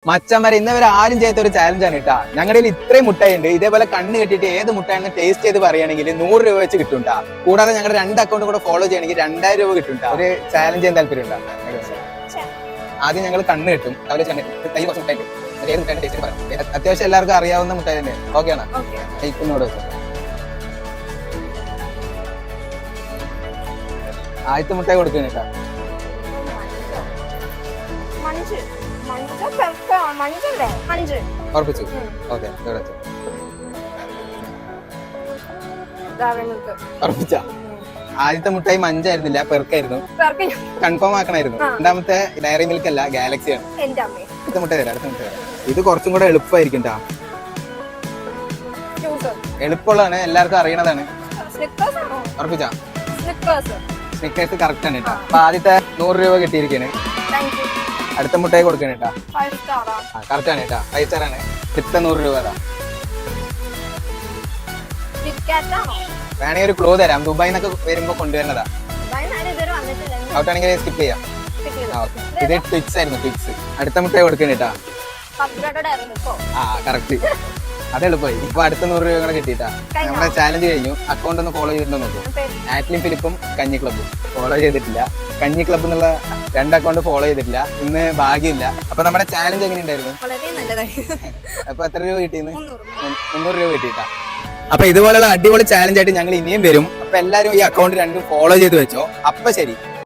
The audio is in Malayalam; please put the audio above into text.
മച്ചാൻ വരെ ഇന്നവരെ ആരും ചെയ്യാത്ത ഒരു ചാലഞ്ചാണ് കേട്ടാ. ഞങ്ങളുടെ ഇത്രയും മുട്ടായി ഉണ്ട്. ഇതേപോലെ കണ്ണ് കെട്ടിയിട്ട് ഏത് മുട്ടായെന്ന് ടേസ്റ്റ് ചെയ്ത് പറയുകയാണെങ്കിൽ 100 രൂപ വെച്ച് കിട്ടുംട്ടാ. കൂടാതെ ഞങ്ങളുടെ 2 അക്കൗണ്ട് കൂടെ ഫോളോ ചെയ്യണമെങ്കിൽ 2000 രൂപ കിട്ടുംട്ടാ. ഒരു ചാലഞ്ച് ചെയ്യാൻ താല്പര്യം ഉണ്ടാ? ആദ്യം ഞങ്ങൾ കണ്ണ് കെട്ടും, അവരെ കണ്ണ് കൈ കുറച്ച് മുട്ടായി ഏത് മുട്ടായി ടേസ്റ്റ് പറയാം. അത്യാവശ്യം എല്ലാവർക്കും അറിയാവുന്ന മുട്ടായി തന്നെ. ഓക്കെ ആണോ? കൈക്കുന്നോട് ആദ്യത്തെ മുട്ടായി കൊടുക്കണം കേട്ടാ. ഉറപ്പിച്ചു? ഓക്കെ, ഉറപ്പിച്ച. ആദ്യത്തെ മുട്ടായി മഞ്ചായിരുന്നില്ല, പെർക്കായിരുന്നു. കൺഫേം ആക്കണായിരുന്നു. രണ്ടാമത്തെ ഡയറി മിൽക്ക് അല്ല, ഗാലക്സി ആണ്. അടുത്ത മുട്ടായി തരാം, അടുത്ത മുട്ടായി തരാം. ഇത് കുറച്ചും കൂടെ എളുപ്പമായിരിക്കും ട്ടാ. എളുപ്പമുള്ളതാണ്, എല്ലാവർക്കും അറിയണതാണ്. ഉറപ്പിച്ച? സ്നിക്കേഴ്സ് കറക്റ്റ് ആണ് കേട്ടോ. അപ്പൊ ആദ്യത്തെ 100 രൂപ കിട്ടിയിരിക്കാണ്. അടുത്ത മുട്ടായി കൊടുക്കണ കേട്ടാ. കറക്റ്റ് ആണ് കേട്ടാ, 5 സ്റ്റാർ ആണ്. അടുത്ത 100 രൂപ വേണമെങ്കിൽ ഒരു ക്ലോ തരാം. ദുബായിൽ നിന്നൊക്കെ വരുമ്പോ കൊണ്ടുവരുന്നതാ. ഔട്ടാണെങ്കിൽ സ്കിപ്പ് ചെയ്യാം. ഇത് ട്വിക്സ് ആയിരുന്നു, ട്വിക്സ്. അടുത്ത മുട്ടായി കൊടുക്കണ കേട്ടാ. കറക്റ്റ്, അത് എളുപ്പമായി. ഇപ്പൊ അടുത്ത 100 രൂപ കൂടെ കിട്ടിയിട്ടാ. നമ്മുടെ ചാലഞ്ച് കഴിഞ്ഞു. അക്കൗണ്ട് ഒന്ന് ഫോളോ ചെയ്തിട്ടുണ്ടോ നോക്കും. ആറ്റ്ലിൻ ഫിലിപ്പും കഞ്ഞി ക്ലബും ഫോളോ ചെയ്തിട്ടില്ല. കഞ്ഞി ക്ലബ് എന്നുള്ള 2 അക്കൗണ്ട് ഫോളോ ചെയ്തിട്ടില്ല. ഇന്ന് ഭാഗ്യമില്ല. അപ്പൊ നമ്മുടെ ചാലഞ്ച് എങ്ങനെ ഉണ്ടായിരുന്നു? അപ്പൊ എത്ര രൂപ കിട്ടിയെന്ന്? 300 രൂപ കിട്ടിയിട്ടാ. അപ്പൊ ഇതുപോലുള്ള അടിപൊളി ചാലഞ്ച് ആയിട്ട് ഞങ്ങൾ ഇനിയും വരും. അപ്പൊ എല്ലാരും ഈ അക്കൗണ്ട് 2 ഫോളോ ചെയ്ത് വെച്ചോ. അപ്പൊ ശരി.